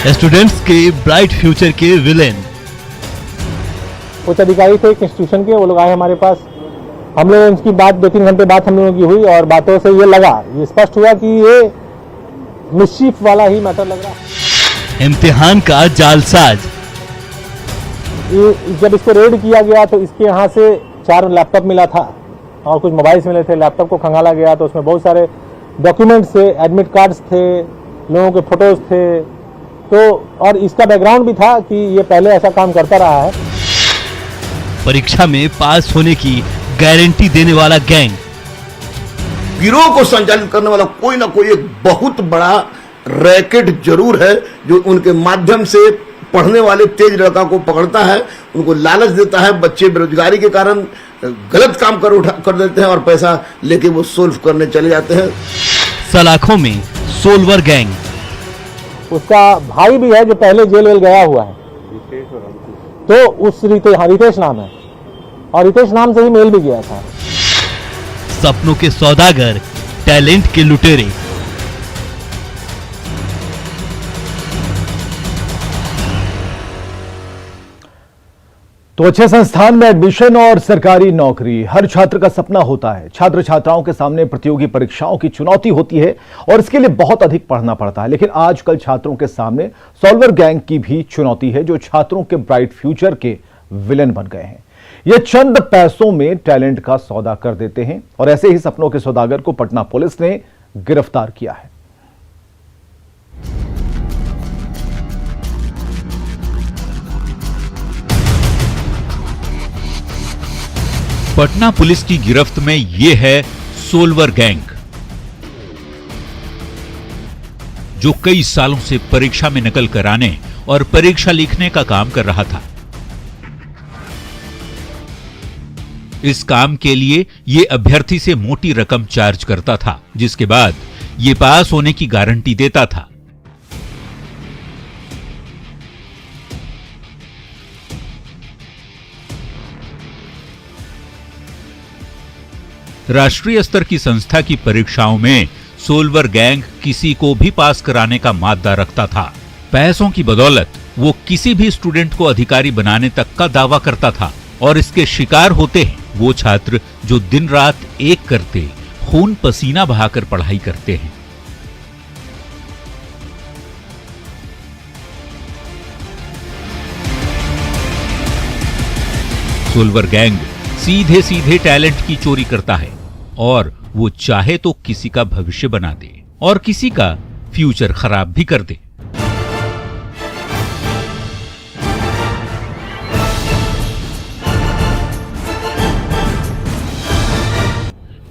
Students के bright future के villain. उच्च अधिकारी थे एक इंस्टीट्यूशन के, वो लोग आए हमारे पास। हम लोग उनकी बात 2-3 घंटे बाद हम लोगों की हुई और बातों से ये स्पष्ट हुआ कि ये मिस्चीफ वाला ही मैटर लग रहा है। इम्तिहान का जालसाज। जब इसको रेड किया गया तो इसके यहाँ से 4 लैपटॉप मिला था और कुछ मोबाइल्स मिले थे। लैपटॉप को खंगाला गया तो उसमें बहुत सारे डॉक्यूमेंट्स थे, एडमिट कार्ड्स थे, लोगों के फोटोज थे। तो और इसका बैकग्राउंड भी था कि ये पहले ऐसा काम करता रहा है। परीक्षा में पास होने की गारंटी देने वाला गैंग। गिरोह को संचालित करने वाला कोई ना कोई एक बहुत बड़ा रैकेट जरूर है, जो उनके माध्यम से पढ़ने वाले तेज लड़का को पकड़ता है, उनको लालच देता है। बच्चे बेरोजगारी के कारण गलत काम कर देते हैं और पैसा लेके वो सोल्व करने चले जाते हैं। सलाखों में सोलवर गैंग। उसका भाई भी है जो पहले जेल वेल गया हुआ है, तो उस रितेश नाम है और रितेश नाम से ही मेल भी गया था। सपनों के सौदागर, टैलेंट के लुटेरे। तो अच्छे संस्थान में एडमिशन और सरकारी नौकरी हर छात्र का सपना होता है। छात्र छात्राओं के सामने प्रतियोगी परीक्षाओं की चुनौती होती है और इसके लिए बहुत अधिक पढ़ना पड़ता है। लेकिन आजकल छात्रों के सामने सॉल्वर गैंग की भी चुनौती है, जो छात्रों के ब्राइट फ्यूचर के विलेन बन गए हैं। ये चंद पैसों में टैलेंट का सौदा कर देते हैं और ऐसे ही सपनों के सौदागर को पटना पुलिस ने गिरफ्तार किया है। पटना पुलिस की गिरफ्त में यह है सोलवर गैंग, जो कई सालों से परीक्षा में नकल कराने और परीक्षा लिखने का काम कर रहा था। इस काम के लिए यह अभ्यर्थी से मोटी रकम चार्ज करता था, जिसके बाद यह पास होने की गारंटी देता था। राष्ट्रीय स्तर की संस्था की परीक्षाओं में सोलवर गैंग किसी को भी पास कराने का मादा रखता था। पैसों की बदौलत वो किसी भी स्टूडेंट को अधिकारी बनाने तक का दावा करता था और इसके शिकार होते हैं वो छात्र जो दिन रात एक करते, खून पसीना बहाकर पढ़ाई करते हैं। सोलवर गैंग सीधे सीधे टैलेंट की चोरी करता है और वो चाहे तो किसी का भविष्य बना दे और किसी का फ्यूचर खराब भी कर दे।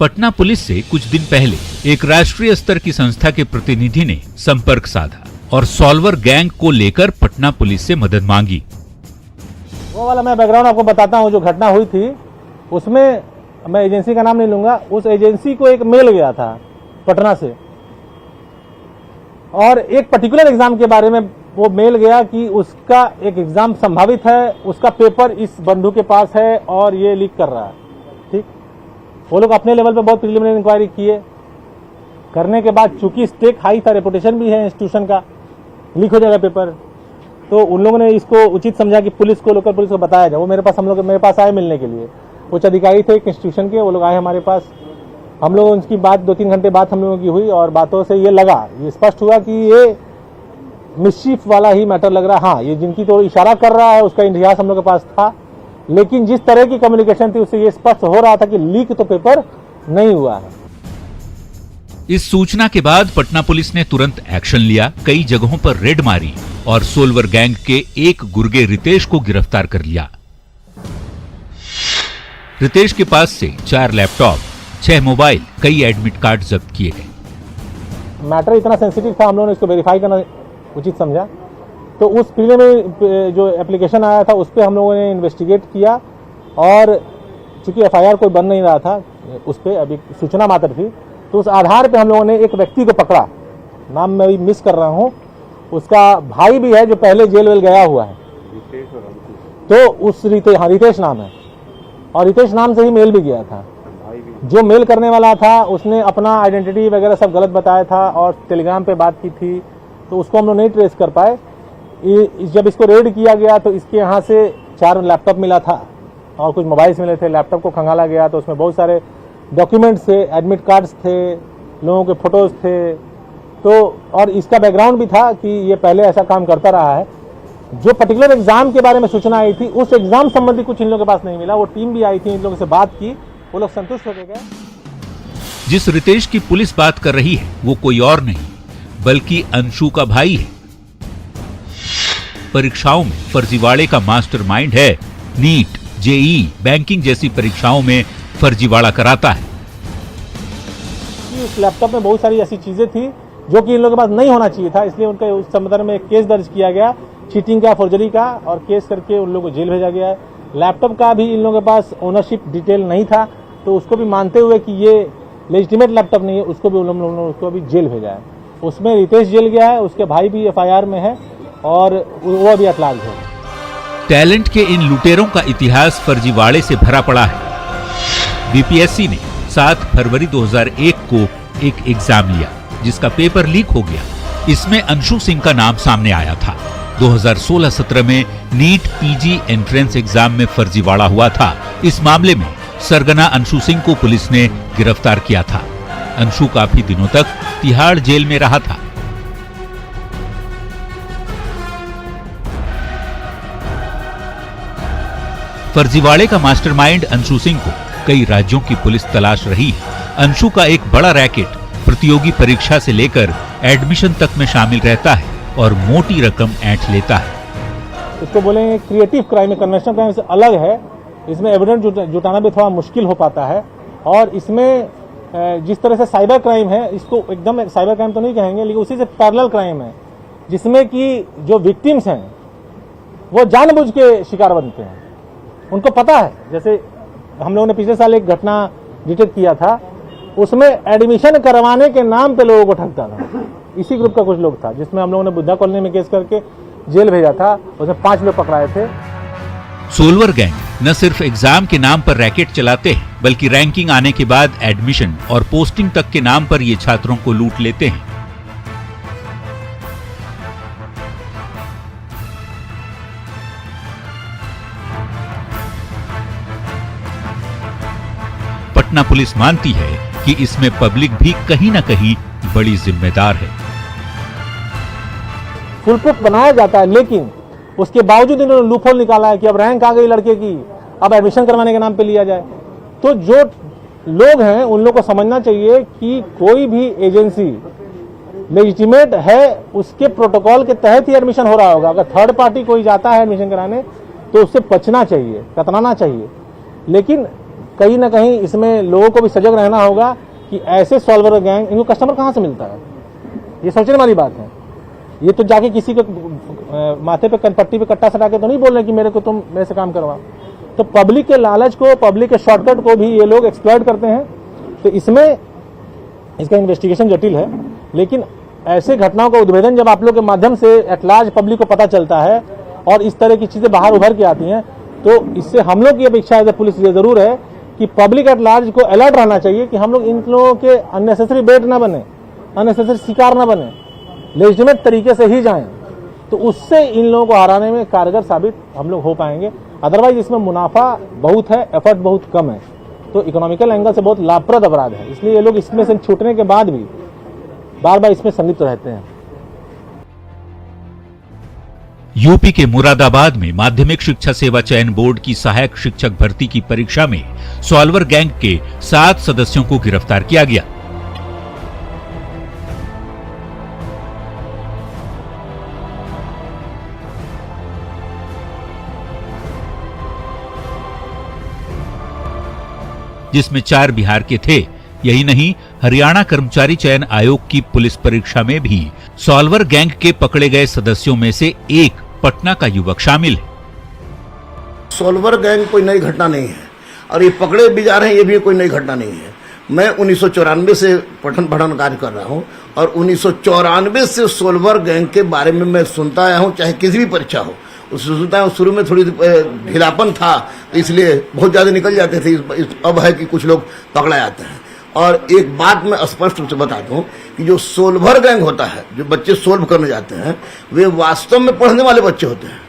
पटना पुलिस से कुछ दिन पहले एक राष्ट्रीय स्तर की संस्था के प्रतिनिधि ने संपर्क साधा और सॉल्वर गैंग को लेकर पटना पुलिस से मदद मांगी। वो वाला मैं बैकग्राउंड आपको बताता हूँ। जो घटना हुई थी उसमें मैं एजेंसी का नाम नहीं लूंगा, उस एजेंसी को एक मेल गया था पटना से और एक पर्टिकुलर एग्जाम के बारे में वो मेल गया कि उसका एक एग्जाम संभावित है, उसका पेपर इस बंधु के पास है और ये लीक कर रहा है। ठीक, वो लोग अपने लेवल पे बहुत प्रिलिमिनरी इंक्वायरी किए। करने के बाद चूंकि स्टेक हाई था, रेपुटेशन भी है इंस्टीट्यूशन का, लीक हो जाएगा पेपर, तो उन लोगों ने इसको उचित समझा कि पुलिस को, लोकल पुलिस को बताया जाए। वो मेरे पास आए मिलने के लिए। उच्च अधिकारी थे एक इंस्टीट्यूशन के, वो लोग आए हमारे पास। हम लोग उनकी बात 2-3 घंटे बाद हम लोगों की हुई और बातों से ये स्पष्ट हुआ कि ये मिस्चीफ वाला ही मैटर लग रहा है। हाँ, ये जिनकी तो इशारा कर रहा है उसका इतिहास हम लोग के पास था, लेकिन जिस तरह की कम्युनिकेशन थी उससे ये स्पष्ट हो रहा था कि लीक तो पेपर नहीं हुआ है। इस सूचना के बाद पटना पुलिस ने तुरंत एक्शन लिया, कई जगहों पर रेड मारी और सोलवर गैंग के एक गुर्गे रितेश को गिरफ्तार कर लिया। रितेश के पास से 4 लैपटॉप, 6 मोबाइल, कई एडमिट कार्ड जब्त किए गए। मैटर इतना सेंसिटिव था, हम लोगों ने इसको वेरीफाई करना उचित समझा, तो उस प्रीलिमिनरी जो एप्लीकेशन आया था उस पर हम लोगों ने इन्वेस्टिगेट किया और चूंकि एफआईआर कोई बन नहीं रहा था, उस पर अभी सूचना मात्र थी, तो उस आधार पे हम लोगों ने एक व्यक्ति को पकड़ा। नाम मैं अभी मिस कर रहा हूँ। उसका भाई भी है जो पहले जेल वेल गया हुआ है, तो उस रितेश नाम है और रितेश नाम से ही मेल भी गया था। जो मेल करने वाला था उसने अपना आइडेंटिटी वगैरह सब गलत बताया था और टेलीग्राम पे बात की थी, तो उसको हम लोग नहीं ट्रेस कर पाए। जब इसको रेड किया गया तो इसके यहाँ से 4 लैपटॉप मिला था और कुछ मोबाइल्स मिले थे। लैपटॉप को खंगाला गया तो उसमें बहुत सारे डॉक्यूमेंट्स थे, एडमिट कार्ड्स थे, लोगों के फोटोज थे। तो और इसका बैकग्राउंड भी था कि ये पहले ऐसा काम करता रहा है। जो पर्टिकुलर एग्जाम के बारे में सूचना आई थी उस एग्जाम संबंधी कुछ इन लोगों के पास नहीं मिला। वो टीम भी आई थी, इन लोगों से बात की, वो लोग संतुष्ट हो गए। जिस रितेश की पुलिस बात कर रही है वो कोई और नहीं बल्कि अंशु का भाई है। परीक्षाओं में फर्जीवाड़े का मास्टरमाइंड है। नीट, जेईई, बैंकिंग जैसी परीक्षाओं में फर्जीवाड़ा कराता है। इस लैपटॉप में बहुत सारी ऐसी चीजें थी जो कि इन लोगों के पास नहीं होना चाहिए था, इसलिए उनके उस संदर्भ में एक केस दर्ज किया गया चीटिंग का, फॉर्जरी का, और केस करके उन लोगों को जेल भेजा गया है। लैपटॉप का भी इन लोगों के पास ओनरशिप डिटेल नहीं था, तो उसको भी मानते हुए कि ये लेजिटिमेट लैपटॉप नहीं है, उसको भी उन लोगों ने उसको भी जेल भेजा है। उसमें रितेश जेल गया है, उसके भाई भी FIR में है और वो अभी एतलाश है। टैलेंट के इन लुटेरों का इतिहास फर्जीवाड़े से भरा पड़ा है। बीपीएससी ने 7 फरवरी 2001 को एक एग्जाम लिया जिसका पेपर लीक हो गया। इसमें अंशु सिंह का नाम सामने आया था। 2016-17 में नीट पीजी एंट्रेंस एग्जाम में फर्जीवाड़ा हुआ था। इस मामले में सरगना अंशु सिंह को पुलिस ने गिरफ्तार किया था। अंशु काफी दिनों तक तिहाड़ जेल में रहा था। फर्जीवाड़े का मास्टरमाइंड अंशु सिंह को कई राज्यों की पुलिस तलाश रही है। अंशु का एक बड़ा रैकेट प्रतियोगी परीक्षा से लेकर एडमिशन तक में शामिल रहता है और मोटी रकम ऐंठ लेता है। इसको बोलेंगे क्रिएटिव क्राइम है, कन्वेंशनल क्राइम से अलग है। इसमें एविडेंस जुटाना भी थोड़ा मुश्किल हो पाता है और इसमें जिस तरह से साइबर क्राइम है, इसको एकदम साइबर क्राइम तो नहीं कहेंगे, लेकिन उसी से पैरेलल क्राइम है जिसमें कि जो विक्टिम्स हैं वो जानबूझ के शिकार बनते हैं। उनको पता है, जैसे हम लोगों ने पिछले साल एक घटना डिटेक्ट किया था, उसमें एडमिशन करवाने के नाम पे लोगों को ठगता था। इसी ग्रुप का कुछ लोग था जिसमें हम लोगों ने बुद्धा कॉलोनी में केस करके जेल भेजा था। उसमें 5 लोग पकड़ाए थे। सोलवर गैंग न सिर्फ एग्जाम के नाम पर रैकेट चलाते हैं बल्कि रैंकिंग आने के बाद एडमिशन और पोस्टिंग तक के नाम पर ये छात्रों को लूट लेते हैं। पटना पुलिस मानती है कि इसमें पब्लिक भी कहीं न कहीं बड़ी जिम्मेदार है। फुल प्रूफ बनाया जाता है, लेकिन उसके बावजूद इन्होंने लूपहोल निकाला है कि अब रैंक आ गई लड़के की, अब एडमिशन करवाने के नाम पे लिया जाए। तो जो लोग हैं उन लोग को समझना चाहिए कि कोई भी एजेंसी लेजिटिमेट है, उसके प्रोटोकॉल के तहत ही एडमिशन हो रहा होगा। अगर थर्ड पार्टी कोई जाता है एडमिशन कराने तो उससे बचना चाहिए, कतराना चाहिए। लेकिन कहीं ना कहीं इसमें लोगों को भी सजग रहना होगा कि ऐसे सॉल्वर गैंग, इनको कस्टमर कहाँ से मिलता है, ये सोचने वाली बात है। ये तो जाके किसी के माथे पे कनपट्टी पे कट्टा सटा के तो नहीं बोल रहे कि मेरे को तुम मेरे से काम करवा। तो पब्लिक के लालच को, पब्लिक के शॉर्टकट को भी ये लोग एक्सप्लॉइट करते हैं। तो इसमें इसका इन्वेस्टिगेशन जटिल है, लेकिन ऐसे घटनाओं का उद्भेदन जब आप लोग के माध्यम से एट लार्ज पब्लिक को पता चलता है और इस तरह की चीजें बाहर उभर के आती हैं, तो इससे हम लोग की अपेक्षा एज ए पुलिस ये जरूर है कि पब्लिक एट लार्ज को अलर्ट रहना चाहिए कि हम लोग इन लोगों के अननेसेसरी बेट ना बने, अननेसेसरी शिकार ना बने, लेजिटिमेट तरीके से ही जाएं। तो उससे इन लोगों को हराने में कारगर साबित हम लोग हो पाएंगे। अदरवाइज इसमें मुनाफा बहुत है, एफर्ट बहुत कम है। तो इकोनॉमिकल एंगल से बहुत लाभप्रद अपराध है, इसलिए ये लोग इसमें से छूटने के बाद भी बार बार इसमें संलिप्त रहते हैं। यूपी के मुरादाबाद में माध्यमिक शिक्षा सेवा चयन बोर्ड की सहायक शिक्षक भर्ती की परीक्षा में सॉल्वर गैंग के 7 सदस्यों को गिरफ्तार किया गया। जिसमें 4 बिहार के थे। यही नहीं, हरियाणा कर्मचारी चयन आयोग की पुलिस परीक्षा में भी सॉल्वर गैंग के पकड़े गए सदस्यों में से एक पटना का युवक शामिल है। सॉल्वर गैंग कोई नई घटना नहीं है और ये पकड़े भी जा रहे हैं, ये भी कोई नई घटना नहीं है। मैं 1994 से पठन पाठन कार्य कर रहा हूं और 1994 से सॉल्वर गैंग के बारे में मैं सुनता आया हूं, चाहे किसी भी परीक्षा हो उससे सुनता हूं। शुरू में थोड़ी ढीलापन था, इसलिए बहुत ज्यादा निकल जाते थे। अब है कि कुछ लोग पकड़ा जाते हैं और एक बात मैं स्पष्ट रूप से बता दूं कि जो सोलभर गैंग होता है, जो बच्चे सोल्व करने जाते हैं, वे वास्तव में पढ़ने वाले बच्चे होते हैं।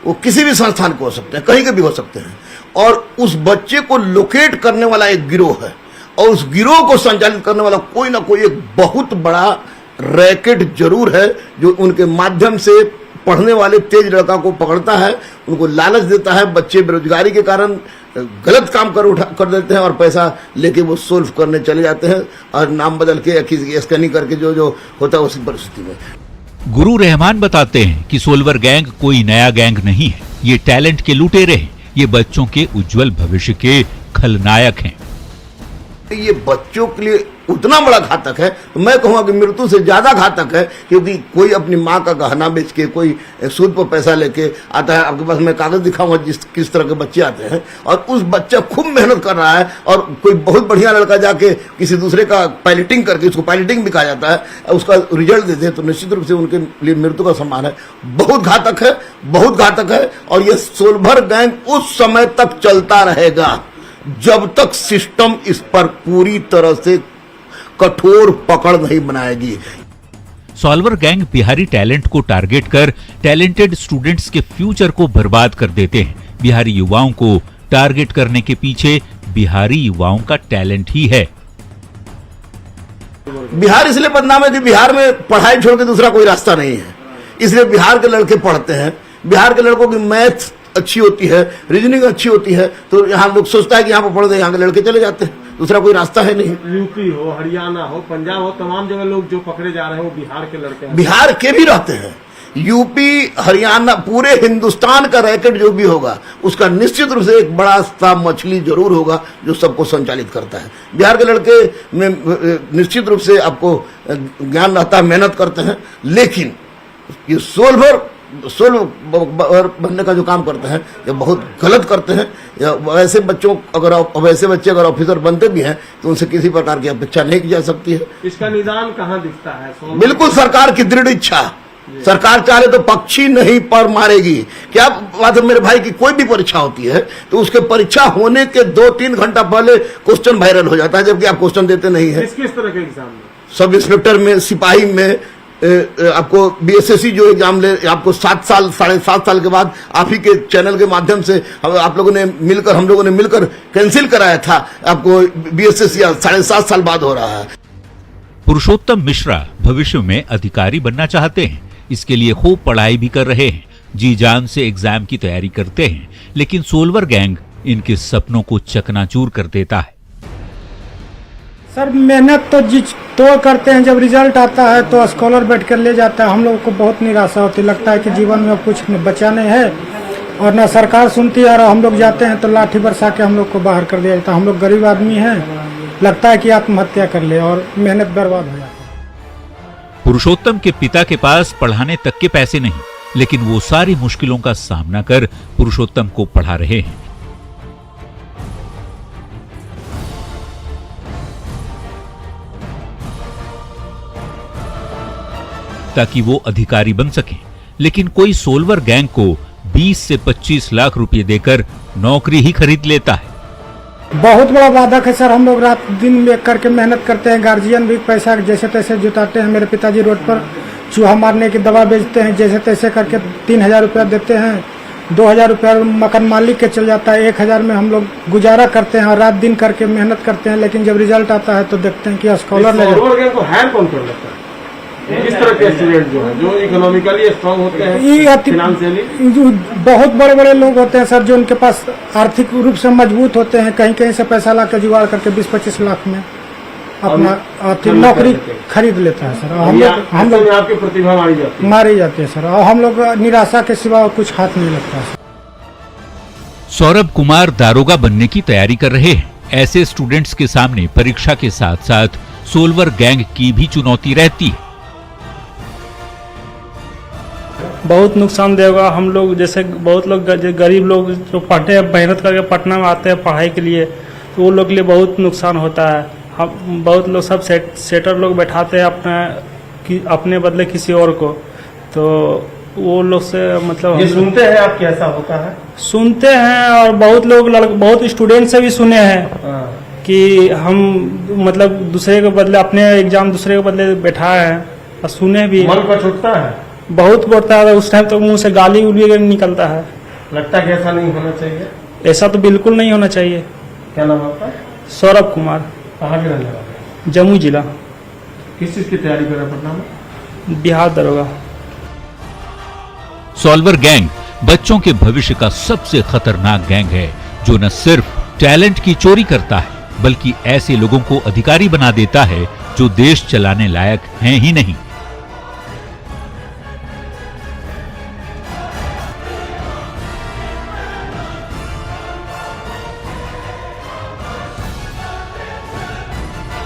वो किसी भी संस्थान को हो सकते हैं, कहीं के भी हो सकते हैं, और उस बच्चे को लोकेट करने वाला एक गिरोह है, और उस गिरोह को संचालित करने वाला कोई ना कोई एक बहुत बड़ा रैकेट जरूर है, जो उनके माध्यम से पढ़ने वाले तेज लड़का को पकड़ता है, उनको लालच देता है। बच्चे बेरोजगारी के कारण गलत काम कर देते हैं और पैसा लेके वो सोल्व करने चले जाते हैं, और नाम बदल के या किसी की स्कैनिंग करके जो होता है उसी परिस्थिति में। गुरु रहमान बताते हैं कि सोल्वर गैंग कोई नया गैंग नहीं है, ये टैलेंट के लुटेरे हैं, ये बच्चों के उज्जवल भविष्य के खलनायक हैं। ये बच्चों के लिए उतना बड़ा घातक है, तो मैं कहूंगा कि मृत्यु से ज्यादा घातक है, क्योंकि कोई अपनी माँ का गहना बेच के, कोई सूद पर पैसा लेके आता है। आपके पास मैं कागज दिखाऊंगा किस तरह के बच्चे आते हैं, और उस बच्चा खूब मेहनत कर रहा है, और कोई बहुत बढ़िया लड़का जाके किसी दूसरे का पायलटिंग करके, उसको पायलटिंग भी कहा जाता है, उसका रिजल्ट देते हैं, तो निश्चित रूप से उनके लिए मृत्यु का सम्मान है। बहुत घातक है, बहुत घातक है, और ये सोलभर गैंग उस समय तक चलता रहेगा जब तक सिस्टम इस पर पूरी तरह से कठोर पकड़ नहीं बनाएगी। सॉल्वर गैंग बिहारी टैलेंट को टारगेट कर टैलेंटेड स्टूडेंट्स के फ्यूचर को बर्बाद कर देते हैं। बिहारी युवाओं को टारगेट करने के पीछे बिहारी युवाओं का टैलेंट ही है। बिहार इसलिए बदनाम है कि बिहार में पढ़ाई छोड़ के दूसरा कोई रास्ता नहीं है, इसलिए बिहार के लड़के पढ़ते हैं। बिहार के लड़कों की मैथ अच्छी होती है, रीजनिंग अच्छी होती है, तो यहाँ लोग सोचता है कि यहाँ पर पढ़ दे, यहाँ के लड़के चले जाते हैं, दूसरा कोई रास्ता है नहीं। यूपी हो, हरियाणा हो, पंजाब हो, तमाम जगह लोग जो पकड़े जा रहे हैं वो बिहार के लड़के हैं। बिहार के भी रहते हैं, यूपी, हरियाणा, पूरे हिंदुस्तान का रैकेट जो भी होगा, उसका निश्चित रूप से एक बड़ा सा मछली जरूर होगा जो सबको संचालित करता है। बिहार के लड़के में निश्चित रूप से आपको ज्ञान रहता है, मेहनत करते हैं, लेकिन ये सोल्वर बनने का जो काम करते हैं ये बहुत गलत करते हैं। या वैसे बच्चों वैसे बच्चे अगर ऑफिसर बनते भी हैं तो उनसे किसी प्रकार की अपेक्षा नहीं की जा सकती है। इसका निदान कहाँ दिखता है? बिल्कुल सरकार की दृढ़ इच्छा। सरकार चाहे तो पक्षी नहीं पर मारेगी। क्या बात है मेरे भाई की, कोई भी परीक्षा होती है तो उसके परीक्षा होने के 2-3 घंटा पहले क्वेश्चन वायरल हो जाता है, जबकि आप क्वेश्चन देते नहीं है। किस तरह के एग्जाम में? सब इंस्पेक्टर में, सिपाही में, आपको बीएसएससी जो एग्जाम ले, आपको 7 साल 7.5 साल के बाद आप ही के चैनल के माध्यम से आप लोगों ने मिलकर, हम लोगों ने मिलकर कैंसिल कराया था, आपको बीएसएससी 7.5 साल बाद हो रहा है। पुरुषोत्तम मिश्रा भविष्य में अधिकारी बनना चाहते हैं, इसके लिए खूब पढ़ाई भी कर रहे हैं, जी जान से एग्जाम की तैयारी करते हैं, लेकिन सोल्वर गैंग इनके सपनों को चकनाचूर कर देता है। सर मेहनत तो करते हैं, जब रिजल्ट आता है तो स्कॉलर बैठ कर ले जाता है। हम लोगों को बहुत निराशा होती, लगता है कि जीवन में अब कुछ बचा नहीं है, और ना सरकार सुनती है, और हम लोग जाते हैं तो लाठी बरसा के हम लोग को बाहर कर दिया जाता है। हम लोग गरीब आदमी हैं, लगता है कि आत्महत्या कर ले, और मेहनत बर्बाद हो जाती है। पुरुषोत्तम के पिता के पास पढ़ाने तक के पैसे नहीं, लेकिन वो सारी मुश्किलों का सामना कर पुरुषोत्तम को पढ़ा रहे हैं। ताकि वो अधिकारी बन सके, लेकिन कोई सोल्वर गैंग को 20 से 25 लाख रुपए देकर नौकरी ही खरीद लेता है। बहुत बड़ा बाधक है सर। हम लोग रात दिन में करके मेहनत करते हैं, गार्जियन भी पैसा जैसे तैसे जुटाते हैं। मेरे पिताजी रोड पर चूहा मारने की दवा बेचते हैं, जैसे तैसे करके 3000 रुपया देते हैं, 2000 रुपया मकान मालिक के चल जाता है, 1000 में हम लोग गुजारा करते हैं और रात दिन करके मेहनत करते हैं। लेकिन जब रिजल्ट आता है तो देखते हैं कि स्कॉलर को हायर कौन कर लेता है? इस तरह के स्टूडेंट जो है, जो इकोनॉमिकली स्ट्रांग होते हैं, फाइनेंशियली बहुत बड़े बड़े लोग होते हैं सर, जो उनके पास आर्थिक रूप से मजबूत होते हैं, कहीं कहीं से पैसा ला के जुगाड़ करके 20-25 लाख में अपना नौकरी खरीद लेता है सर। हम लोग आपकी प्रतिभा मारी जाती है सर, और हम लोग निराशा के सिवा कुछ हाथ नहीं लगता है। सौरभ कुमार दारोगा बनने की तैयारी कर रहे हैं। ऐसे स्टूडेंट्स के सामने परीक्षा के साथ साथ सोल्वर गैंग की भी चुनौती रहती है। बहुत नुकसान देगा। हम लोग जैसे बहुत लोग गरीब लोग जो पढ़ते हैं, मेहनत करके पटना में आते हैं पढ़ाई के लिए, तो वो लोग के लिए बहुत नुकसान होता है। हम बहुत लोग सब सेटर लोग बैठाते हैं अपने बदले किसी और को, तो वो लोग से मतलब ये सुनते हैं आप कैसा होता है? सुनते हैं, और बहुत लोग बहुत स्टूडेंट से भी सुने हैं कि हम मतलब दूसरे के बदले अपने एग्जाम दूसरे के बदले बैठाए हैं और सुने भी मन पर छूटता है, बहुत बढ़ता है। उस टाइम तो मुंह से गाली उली निकलता है। लगता है कि ऐसा नहीं होना चाहिए। ऐसा तो बिल्कुल नहीं होना चाहिए। क्या नाम है आपका? सौरभ कुमार, कहाँ के रहने वाले हैं? जम्मू जिला, किस चीज की तैयारी कर रहे हैं पटना में? बिहार दरोगा। सॉल्वर गैंग बच्चों के भविष्य का सबसे खतरनाक गैंग है, जो न सिर्फ टैलेंट की चोरी करता है बल्कि ऐसे लोगों को अधिकारी बना देता है जो देश चलाने लायक हैं ही नहीं।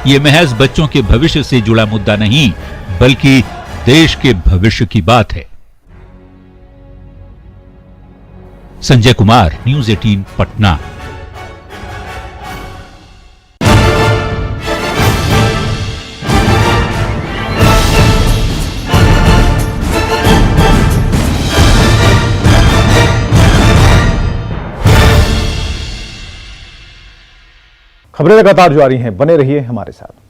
ये महज बच्चों के भविष्य से जुड़ा मुद्दा नहीं बल्कि देश के भविष्य की बात है। संजय कुमार, न्यूज़ 18 पटना। खबरें लगातार जारी हैं, बने रहिए हमारे साथ।